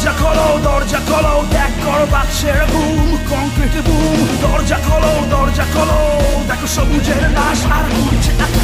দরজা খোলো, ত্যাগ করো বাক্সের বুম, কংক্রিট বুম। দরজা খোলো, দেখো সবুজের লাশ আর ঘুরছে আকাশ।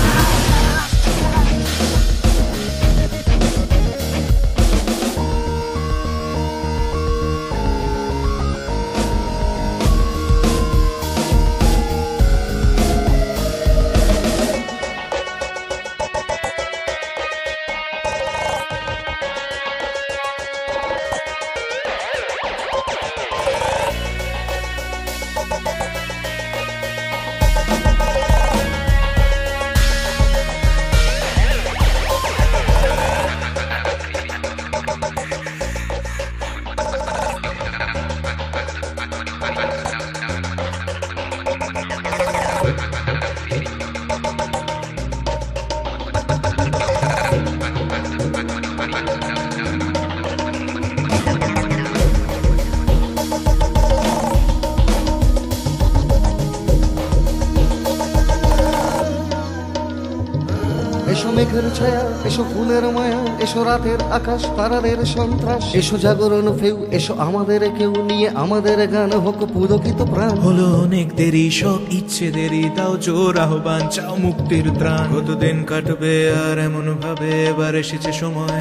এসো মেঘের ছায়া, এসো ফুলের মায়া, এসো রাতের আকাশ তারাদের সন্ত্রাস। এসো জাগরণ ফেউ, এসো আমাদের কেউ নিয়ে আমাদের গান হোক পুলকিত প্রাণ। হলো অনেক দেরি, সব ইচ্ছে দেরি, তাও জোর আহ্বান, চাও মুক্তির ত্রাণ। কতদিন কাটবে আর এমন ভাবে, এবার এসেছে সময়।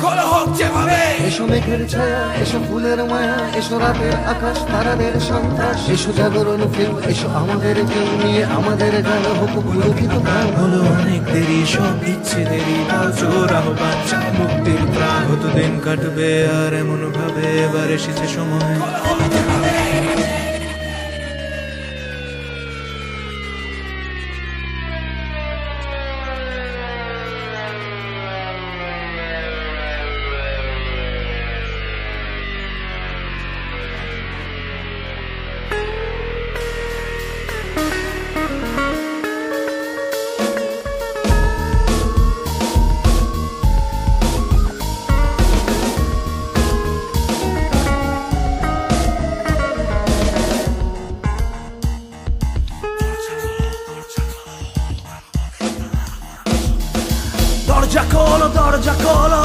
এসো মেঘের ছায়া, এসো ফুলের মায়া, এসো রাতের আকাশ তারাদের সন্ত্রাস। এসো জাগরণ ফেউ, এসো আমাদের কেউ নিয়ে আমাদের গান হোক পুলকিত প্রাণ। হলো অনেক দেরি, সব ইচ্ছে দেরি, তাও জোর আহ্বান, চাও মুক্তির ত্রাণ। কতদিন কাটবে আর এমন ভাবে, এবার এসেছে সময়। দরজা খোলো,